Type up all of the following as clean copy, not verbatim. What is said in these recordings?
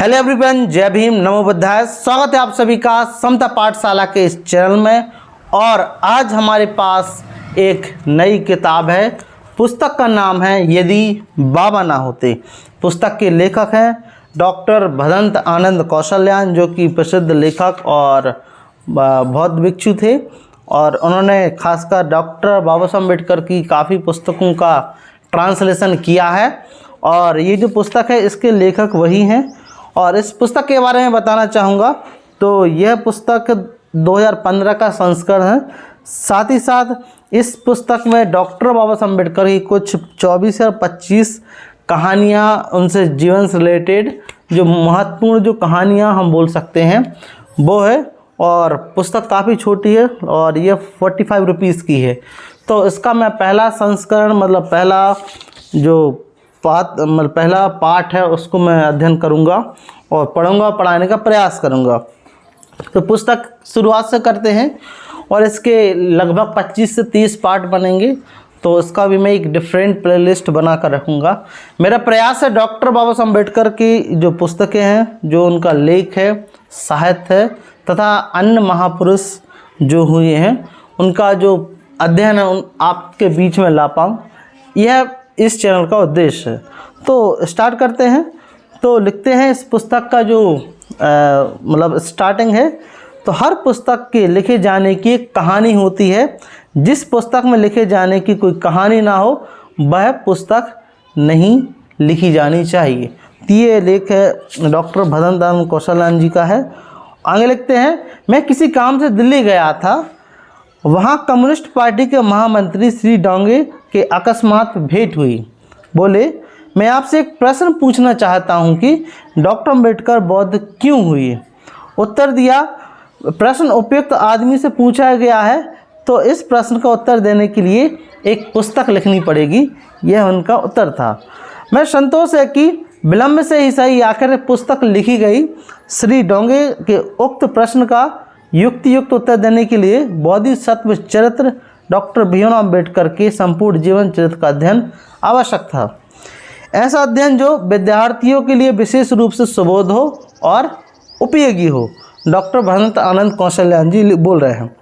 Hello everyone, जय भीम, नमो बुद्धाय। स्वागत है आप सभी का समता पाठशाला के इस चैनल में। और आज हमारे पास एक नई किताब है। पुस्तक का नाम है यदि बाबा ना होते। पुस्तक के लेखक हैं डॉक्टर भदंत आनंद कौशल्यान, जो कि प्रसिद्ध लेखक और बौद्ध भिक्षु थे। और उन्होंने खासकर डॉक्टर बाबा साहब अम्बेडकर की काफ़ी पुस्तकों का ट्रांसलेशन किया है। और ये जो पुस्तक है इसके लेखक वही हैं। और इस पुस्तक के बारे में बताना चाहूँगा तो यह पुस्तक 2015 का संस्करण है। साथ ही साथ इस पुस्तक में डॉक्टर बाबा साहब अम्बेडकर की कुछ 24 या 25 कहानियाँ, उनसे जीवन से रिलेटेड जो महत्वपूर्ण जो कहानियाँ हम बोल सकते हैं वो है। और पुस्तक काफ़ी छोटी है और ये 45 रुपीज़ की है। तो इसका मैं पहला संस्करण मतलब पहला पाठ है उसको मैं अध्ययन करूंगा और पढ़ूंगा, पढ़ाने का प्रयास करूंगा। तो पुस्तक शुरुआत से करते हैं और इसके लगभग 25 से 30 पार्ट बनेंगे। तो इसका भी मैं एक डिफरेंट प्लेलिस्ट बना कर रखूँगा। मेरा प्रयास है डॉक्टर बाबा साहब अम्बेडकर की जो पुस्तकें हैं, जो उनका लेख है, साहित्य है तथा अन्य महापुरुष जो हुए हैं उनका जो अध्ययन है उन आपके बीच में ला पाऊँ, यह इस चैनल का उद्देश्य है। तो स्टार्ट करते हैं। तो लिखते हैं इस पुस्तक का जो मतलब स्टार्टिंग है। तो हर पुस्तक के लिखे जाने की एक कहानी होती है। जिस पुस्तक में लिखे जाने की कोई कहानी ना हो वह पुस्तक नहीं लिखी जानी चाहिए। ये लेख है डॉक्टर भदंत आनंद कौशल्यान जी का है। आगे लिखते हैं, मैं किसी काम से दिल्ली गया था। वहाँ कम्युनिस्ट पार्टी के महामंत्री श्री डोंगे के अकस्मात भेंट हुई। बोले, मैं आपसे एक प्रश्न पूछना चाहता हूँ कि डॉक्टर अम्बेडकर बौद्ध क्यों हुए? उत्तर दिया, प्रश्न उपयुक्त आदमी से पूछा गया है तो इस प्रश्न का उत्तर देने के लिए एक पुस्तक लिखनी पड़ेगी। यह उनका उत्तर था। मैं संतोष है कि विलम्ब से ही सही आखिर पुस्तक लिखी गई। श्री डोंगे के उक्त प्रश्न का युक्त उत्तर देने के लिए बोधिसत्व चरित्र डॉक्टर भीमराव अम्बेडकर के संपूर्ण जीवन चरित्र का अध्ययन आवश्यक था। ऐसा अध्ययन जो विद्यार्थियों के लिए विशेष रूप से सुबोध हो और उपयोगी हो। डॉक्टर भदंत आनंद कौशल्यान जी बोल रहे हैं।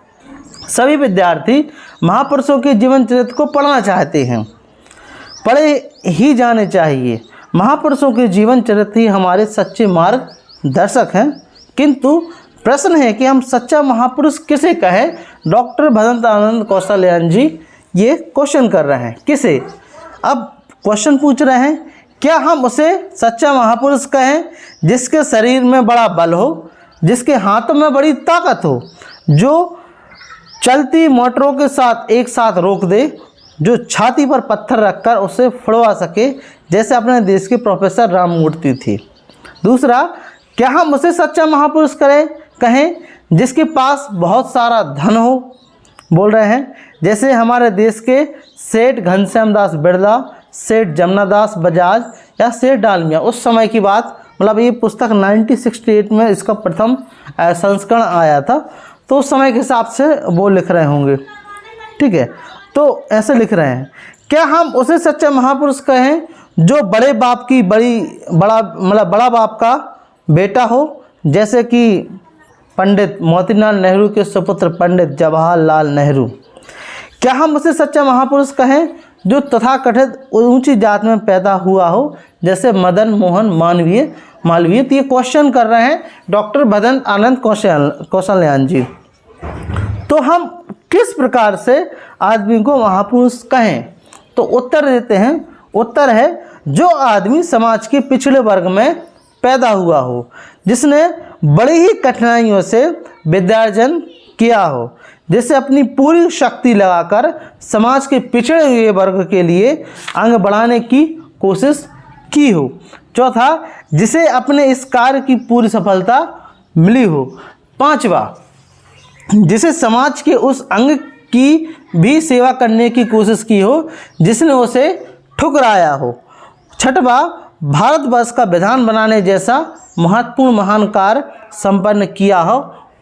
सभी विद्यार्थी महापुरुषों के जीवन चरित्र को पढ़ना चाहते हैं, पढ़े ही जाने चाहिए। महापुरुषों के जीवन चरित्र ही हमारे सच्चे मार्गदर्शक हैं। किंतु प्रश्न है कि हम सच्चा महापुरुष किसे कहें? डॉक्टर भदंत आनंद कौशल्यान जी ये क्वेश्चन कर रहे हैं। किसे? अब क्वेश्चन पूछ रहे हैं, क्या हम उसे सच्चा महापुरुष कहें जिसके शरीर में बड़ा बल हो, जिसके हाथों में बड़ी ताकत हो, जो चलती मोटरों के साथ एक साथ रोक दे, जो छाती पर पत्थर रखकर उसे फुड़वा सके, जैसे अपने देश के प्रोफेसर राममूर्ति थी? दूसरा, क्या हम उसे सच्चा महापुरुष कहें जिसके पास बहुत सारा धन हो? बोल रहे हैं जैसे हमारे देश के सेठ घनश्याम दास बिरला, सेठ जमनादास बजाज या सेठ डालमिया। उस समय की बात, मतलब ये पुस्तक 1968 में इसका प्रथम संस्करण आया था। तो उस समय के हिसाब से वो लिख रहे होंगे, ठीक है। तो ऐसे लिख रहे हैं, क्या हम उसे सच्चा महापुरुष कहें जो बड़े बाप की बड़ा बाप का बेटा हो, जैसे कि पंडित मोतीलाल नेहरू के सुपुत्र पंडित जवाहरलाल नेहरू? क्या हम उसे सच्चा महापुरुष कहें जो तथाकथित ऊंची जात में पैदा हुआ हो, जैसे मदन मोहन मालवीय? तो ये क्वेश्चन कर रहे हैं डॉक्टर भदंत आनंद कौशल्यान जी। तो हम किस प्रकार से आदमी को महापुरुष कहें? तो उत्तर देते हैं। उत्तर है, जो आदमी समाज के पिछड़े वर्ग में पैदा हुआ हो, जिसने बड़ी ही कठिनाइयों से विद्यार्जन किया हो, जिससे अपनी पूरी शक्ति लगाकर समाज के पिछड़े हुए वर्ग के लिए आगे बढ़ाने की कोशिश की हो। चौथा, जिसे अपने इस कार्य की पूरी सफलता मिली हो। पांचवा, जिसे समाज के उस अंग की भी सेवा करने की कोशिश की हो जिसने उसे ठुकराया हो। छठवा, भारतवर्ष का विधान बनाने जैसा महत्वपूर्ण महान कार्य संपन्न किया हो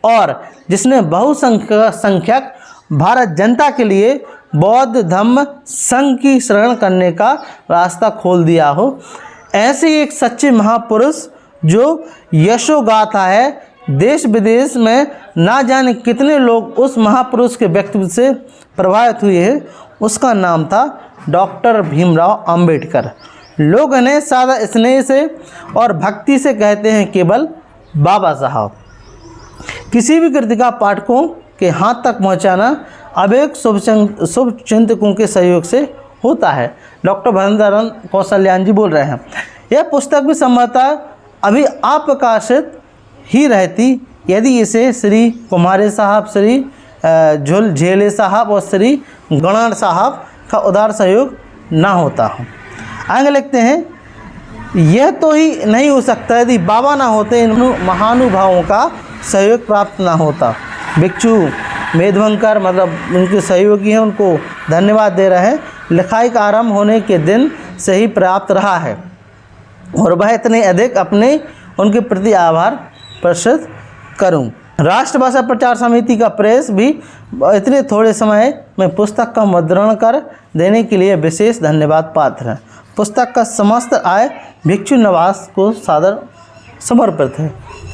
और जिसने बहुसंख्यक भारत जनता के लिए बौद्ध धम्म संघ की शरण करने का रास्ता खोल दिया हो। ऐसे एक सच्चे महापुरुष जो यशोगाथा है, देश विदेश में ना जाने कितने लोग उस महापुरुष के व्यक्तित्व से प्रभावित हुए हैं, उसका नाम था डॉक्टर भीमराव अंबेडकर। लोग इन्हें सादा स्नेह से और भक्ति से कहते हैं केवल बाबा साहब। किसी भी कृति का पाठकों के हाथ तक पहुंचाना अब एक शुभचिंतकों के सहयोग से होता है। डॉक्टर भरत कौशल्यान जी बोल रहे हैं। यह पुस्तक भी संभवतः अभी अप्रकाशित ही रहती यदि इसे श्री कुमारे साहब, श्री झुल झेले साहब और श्री गणर साहब का उदार सहयोग ना होता। आगे लिखते हैं, यह तो ही नहीं हो सकता यदि बाबा ना होते, इन महानुभावों का सहयोग प्राप्त ना होता। भिक्षु मेधवंकर मतलब उनके सहयोगी हैं, उनको धन्यवाद दे रहे हैं। लिखाई का आरंभ होने के दिन से ही प्राप्त रहा है और वह इतने अधिक अपने उनके प्रति आभार प्रकट करूं। राष्ट्रभाषा प्रचार समिति का प्रेस भी इतने थोड़े समय में पुस्तक का मुद्रण कर देने के लिए विशेष धन्यवाद पात्र है। पुस्तक का समस्त आय भिक्षु निवास को सादर समर्पित है।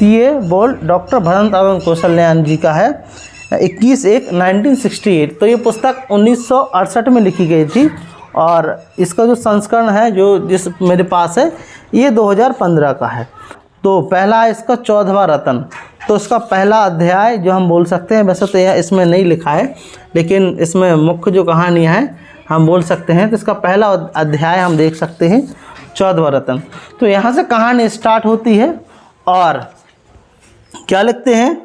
ये बोल डॉक्टर भरत कौशल्यान जी का है, 21/1/1968। तो ये पुस्तक 1968 में लिखी गई थी और इसका जो संस्करण है जिस मेरे पास है ये 2015 का है। तो पहला इसका 14वां रत्न, तो इसका पहला अध्याय जो हम बोल सकते हैं, वैसे तो यह इसमें नहीं लिखा है लेकिन इसमें मुख्य जो कहानियाँ हैं हम बोल सकते हैं। तो इसका पहला अध्याय हम देख सकते हैं 14वां रत्न। तो यहाँ से कहानी स्टार्ट होती है और क्या लिखते हैं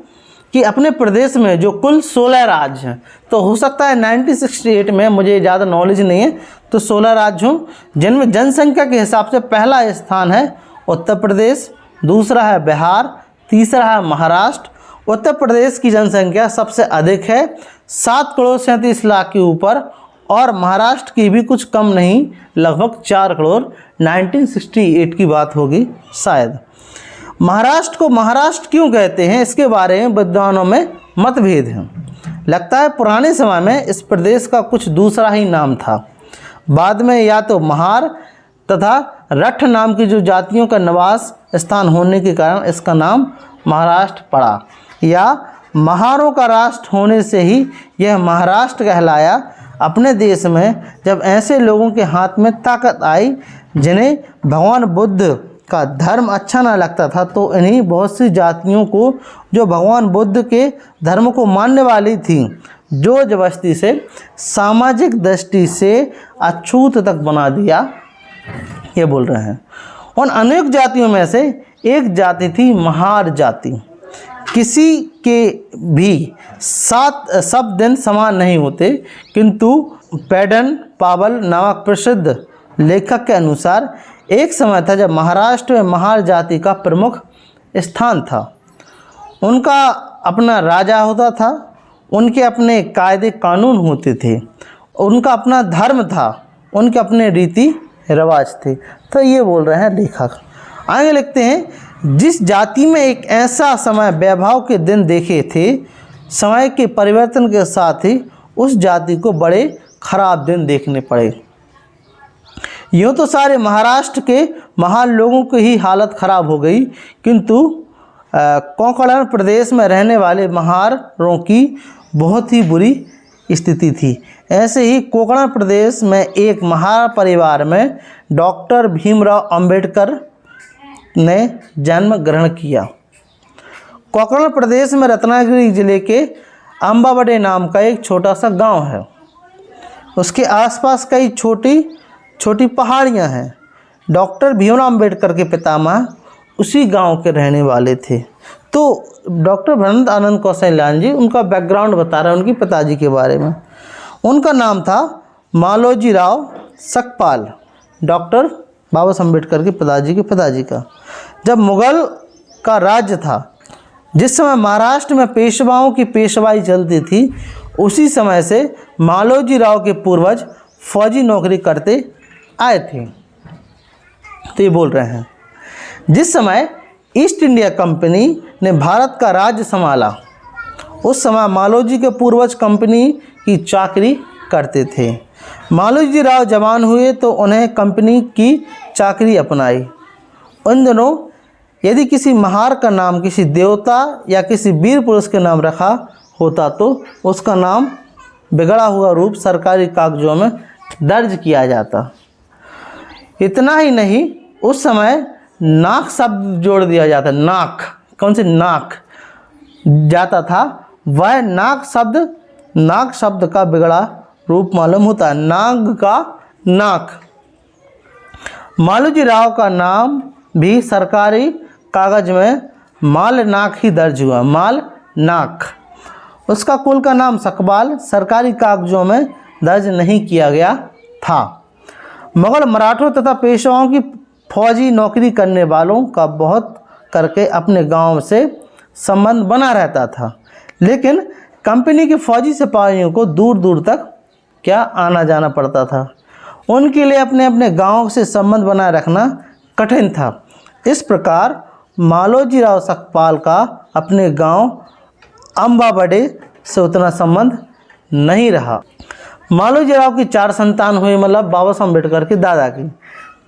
कि अपने प्रदेश में जो कुल 16 राज्य हैं, तो हो सकता है 1968 में, मुझे ज़्यादा नॉलेज नहीं है, तो 16 राज्य हों जिनमें जनसंख्या के हिसाब से पहला स्थान है उत्तर प्रदेश, दूसरा है बिहार, तीसरा है महाराष्ट्र। उत्तर प्रदेश की जनसंख्या सबसे अधिक है, 7,37,00,000 के ऊपर, और महाराष्ट्र की भी कुछ कम नहीं, लगभग 4 करोड़। 1968 की बात होगी शायद। महाराष्ट्र को महाराष्ट्र क्यों कहते हैं, इसके बारे में विद्वानों में मतभेद है। लगता है पुराने समय में इस प्रदेश का कुछ दूसरा ही नाम था। बाद में या तो महार तथा रठ नाम की जो जातियों का निवास स्थान होने के कारण इसका नाम महाराष्ट्र पड़ा, या महारों का राष्ट्र होने से ही यह महाराष्ट्र कहलाया। अपने देश में जब ऐसे लोगों के हाथ में ताकत आई जिन्हें भगवान बुद्ध का धर्म अच्छा ना लगता था, तो इन्हीं बहुत सी जातियों को जो भगवान बुद्ध के धर्म को मानने वाली थी, जो जबरदस्ती से सामाजिक दृष्टि से अछूत तक बना दिया, ये बोल रहे हैं। उन अनेक जातियों में से एक जाति थी महार जाति। किसी के भी साथ सब दिन समान नहीं होते, किंतु पैडन पावल नामक प्रसिद्ध लेखक के अनुसार एक समय था जब महाराष्ट्र में महार जाति का प्रमुख स्थान था। उनका अपना राजा होता था, उनके अपने कायदे कानून होते थे, उनका अपना धर्म था, उनके अपने रीति रिवाज थे। तो ये बोल रहे हैं लेखक। आगे लिखते हैं, जिस जाति में एक ऐसा समय वैभव के दिन देखे थे, समय के परिवर्तन के साथ ही उस जाति को बड़े खराब दिन देखने पड़े। यूँ तो सारे महाराष्ट्र के महान लोगों की ही हालत खराब हो गई, किंतु कोंकण प्रदेश में रहने वाले महारों की बहुत ही बुरी स्थिति थी। ऐसे ही कोंकण प्रदेश में एक महार परिवार में डॉक्टर भीमराव अंबेडकर ने जन्म ग्रहण किया। कोंकण प्रदेश में रत्नागिरी जिले के अंबावडे नाम का एक छोटा सा गांव है। उसके आसपास कई छोटी छोटी पहाड़ियां हैं। डॉक्टर भीमराव अंबेडकर के पितामह उसी गांव के रहने वाले थे। तो डॉक्टर भरत आनंद कौशल्यान जी उनका बैकग्राउंड बता रहे हैं उनके पिताजी के बारे में। उनका नाम था मालोजी राव सकपाल, डॉक्टर बाबा साहब अम्बेडकर के पिताजी का। जब मुगल का राज्य था, जिस समय महाराष्ट्र में पेशवाओं की पेशवाई चलती थी, उसी समय से मालोजी राव के पूर्वज फौजी नौकरी करते आए थे। तो ये बोल रहे हैं, जिस समय ईस्ट इंडिया कंपनी ने भारत का राज्य संभाला, उस समय मालोजी के पूर्वज कंपनी की चाकरी करते थे। मालोजी राव जवान हुए तो उन्हें कंपनी की चाकरी अपनाई। उन दिनों यदि किसी महार का नाम किसी देवता या किसी वीर पुरुष के नाम रखा होता तो उसका नाम बिगड़ा हुआ रूप सरकारी कागजों में दर्ज किया जाता। इतना ही नहीं, उस समय नाक शब्द जोड़ दिया जाता। नाक, कौन सी नाक जाता था, वह नाक शब्द का बिगड़ा रूप मालूम होता है। नाग का नाक। मालोजी राव का नाम भी सरकारी कागज में माल नाक ही दर्ज हुआ। माल नाक। उसका कुल का नाम सकपाल सरकारी कागजों में दर्ज नहीं किया गया था। मुगल मराठों तथा पेशवाओं की फौजी नौकरी करने वालों का बहुत करके अपने गांव से संबंध बना रहता था, लेकिन कंपनी के फौजी सिपाहियों को दूर दूर तक क्या आना जाना पड़ता था। उनके लिए अपने अपने गांव से संबंध बनाए रखना कठिन था। इस प्रकार मालोजी राव सकपाल का अपने गांव अम्बाबड़े से उतना संबंध नहीं रहा। मालोजी राव की 4 संतान हुई, मतलब बाबा साहब अम्बेडकर के दादा की।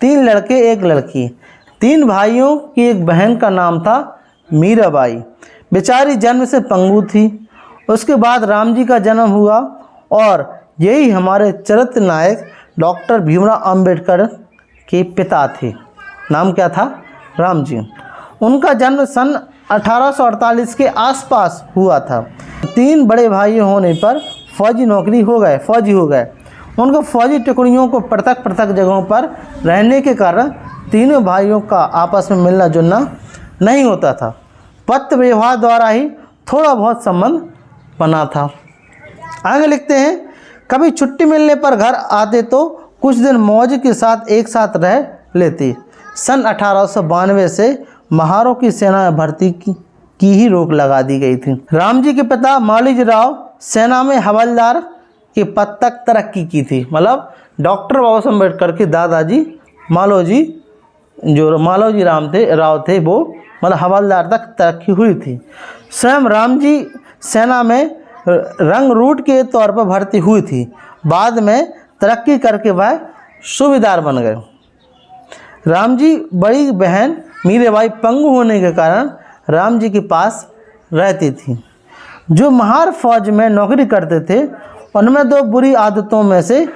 3 लड़के 1 लड़की। 3 भाइयों की एक बहन का नाम था मीराबाई। बेचारी जन्म से पंगु थी। उसके बाद राम जी का जन्म हुआ और यही हमारे चरित्र नायक डॉक्टर भीमराव अंबेडकर के पिता थे। नाम क्या था? राम जी। उनका जन्म सन 1848 के आसपास हुआ था। 3 बड़े भाई होने पर फौजी हो गए। उनको फौजी टुकड़ियों को पृथक पृथक जगहों पर रहने के कारण तीनों भाइयों का आपस में मिलना जुलना नहीं होता था। पत्र व्यवहार द्वारा ही थोड़ा बहुत संबंध बना था। आगे लिखते हैं, कभी छुट्टी मिलने पर घर आते तो कुछ दिन मौज के साथ एक साथ रह लेते। सन 1892 से महारों की सेना में भर्ती की ही रोक लगा दी गई थी। राम जी के पिता मालोजी राव सेना में हवलदार के पद तक तरक्की की थी। मतलब डॉक्टर बाबा साहब अम्बेडकर के दादाजी मालोजी राव थे, वो मतलब हवलदार तक तरक्की हुई थी। स्वयं राम जी सेना में रंग रूट के तौर पर भर्ती हुई थी। बाद में तरक्की करके वह सूबेदार बन गए। राम जी बड़ी बहन मीराबाई पंगु होने के कारण राम जी के पास रहती थी। जो महार फौज में नौकरी करते थे उनमें 2 बुरी आदतों में से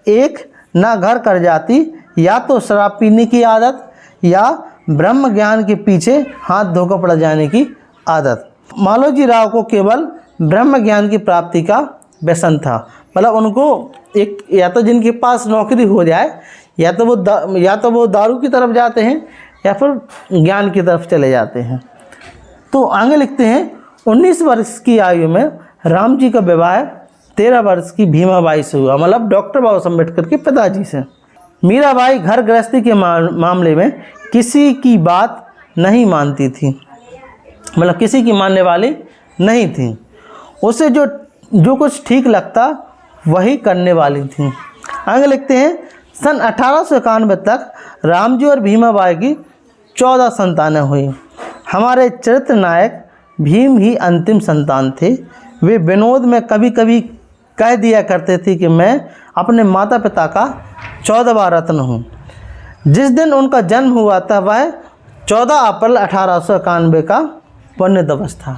एक ना घर कर जाती, या तो शराब पीने की आदत या ब्रह्म ज्ञान के पीछे हाथ धोकर पड़ जाने की आदत। मालोजी राव को केवल ब्रह्म ज्ञान की प्राप्ति का व्यसन था। मतलब उनको एक, या तो जिनके पास नौकरी हो जाए या तो वो दारू की तरफ जाते हैं या फिर ज्ञान की तरफ चले जाते हैं। तो आगे लिखते हैं, 19 वर्ष की आयु में राम जी का विवाह 13 वर्ष की भीमाबाई से हुआ, मतलब डॉक्टर बाबा साहब अम्बेडकर के पिताजी से। मीराबाई घर गृहस्थी के मामले में किसी की बात नहीं मानती थी, मतलब किसी की मानने वाली नहीं थी। उसे जो कुछ ठीक लगता वही करने वाली थी। आगे लिखते हैं, सन 1891 तक राम जी और भीमाबाई की 14 संतानें हुई। हमारे चरित्र नायक भीम ही अंतिम संतान थे। वे विनोद में कभी कभी कह दिया करते थे कि मैं अपने माता पिता का 14वां रत्न हूँ। जिस दिन उनका जन्म हुआ था वह 14 अप्रैल 1891 का पुण्य दिवस था।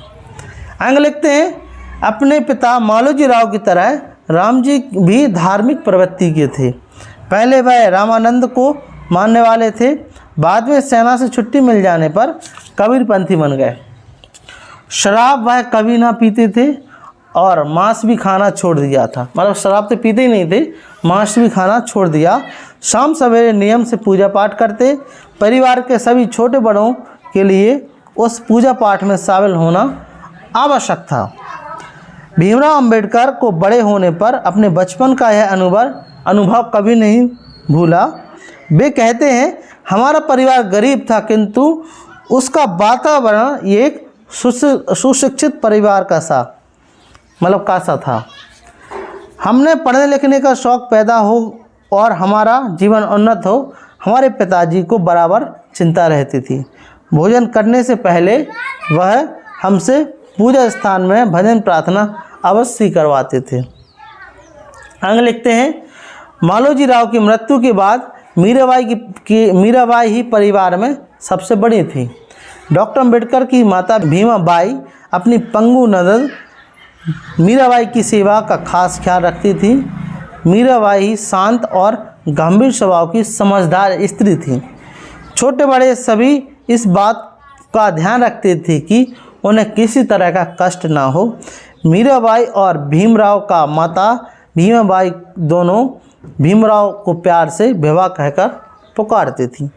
आगे लिखते हैं, अपने पिता मालोजी राव की तरह राम जी भी धार्मिक प्रवृत्ति के थे। पहले वह रामानंद को मानने वाले थे, बाद में सेना से छुट्टी मिल जाने पर कबीरपंथी बन गए। शराब वह कभी ना पीते थे और मांस भी खाना छोड़ दिया था। मतलब शराब तो पीते ही नहीं थे, मांस भी खाना छोड़ दिया। शाम सवेरे नियम से पूजा पाठ करते। परिवार के सभी छोटे बड़ों के लिए उस पूजा पाठ में शामिल होना आवश्यक था। भीमराव अंबेडकर को बड़े होने पर अपने बचपन का यह अनुभव कभी नहीं भूला। वे कहते हैं, हमारा परिवार गरीब था किंतु उसका वातावरण एक सुशिक्षित परिवार का सा था। हमने पढ़ने लिखने का शौक़ पैदा हो और हमारा जीवन उन्नत हो, हमारे पिताजी को बराबर चिंता रहती थी। भोजन करने से पहले वह हमसे पूजा स्थान में भजन प्रार्थना अवश्य करवाते थे। आगे लिखते हैं, मालोजी राव की मृत्यु के बाद मीराबाई ही परिवार में सबसे बड़ी थी। डॉक्टर अंबेडकर की माता भीमाबाई अपनी पंगु ननद मीराबाई की सेवा का खास ख्याल रखती थी। मीराबाई शांत और गंभीर स्वभाव की समझदार स्त्री थी। छोटे बड़े सभी इस बात का ध्यान रखते थे कि उन्हें किसी तरह का कष्ट ना हो। मीराबाई और भीमराव का माता भीमाबाई दोनों भीमराव को प्यार से विवाह कहकर पुकारती थी।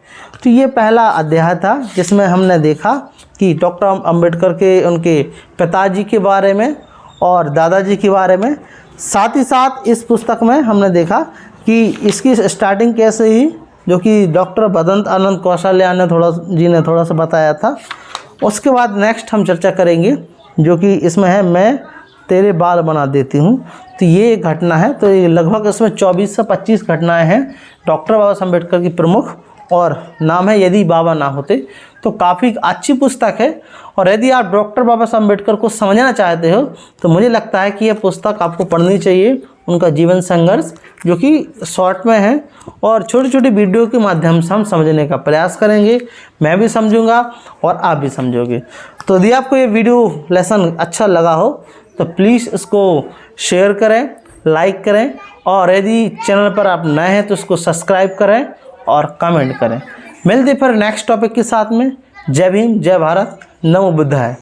तो ये पहला अध्याय था जिसमें हमने देखा कि डॉक्टर अंबेडकर के उनके पिताजी के बारे में और दादाजी के बारे में। साथ ही साथ इस पुस्तक में हमने देखा कि इसकी स्टार्टिंग कैसे ही, जो कि डॉक्टर भदंत आनंद कौशल्या ने थोड़ा सा बताया था। उसके बाद नेक्स्ट हम चर्चा करेंगे जो कि इसमें है मैं तेरे बाल बना देती हूँ। तो ये एक घटना है। तो ये लगभग इसमें 24 से 25 घटनाएं हैं डॉक्टर बाबा साहब अम्बेडकर की प्रमुख, और नाम है यदि बाबा ना होते। तो काफ़ी अच्छी पुस्तक है, और यदि आप डॉक्टर बाबा साहब अम्बेडकर को समझना चाहते हो तो मुझे लगता है कि यह पुस्तक आपको पढ़नी चाहिए। उनका जीवन संघर्ष जो कि शॉर्ट में है और छोटी छोटी वीडियो के माध्यम से हम समझने का प्रयास करेंगे। मैं भी समझूंगा और आप भी समझोगे। तो यदि आपको ये वीडियो लेसन अच्छा लगा हो तो प्लीज़ इसको शेयर करें, लाइक करें, और यदि चैनल पर आप नए हैं तो इसको सब्सक्राइब करें और कमेंट करें। मिलते फिर नेक्स्ट टॉपिक के साथ में। जय भीम, जय भारत, नमो बुद्धाय।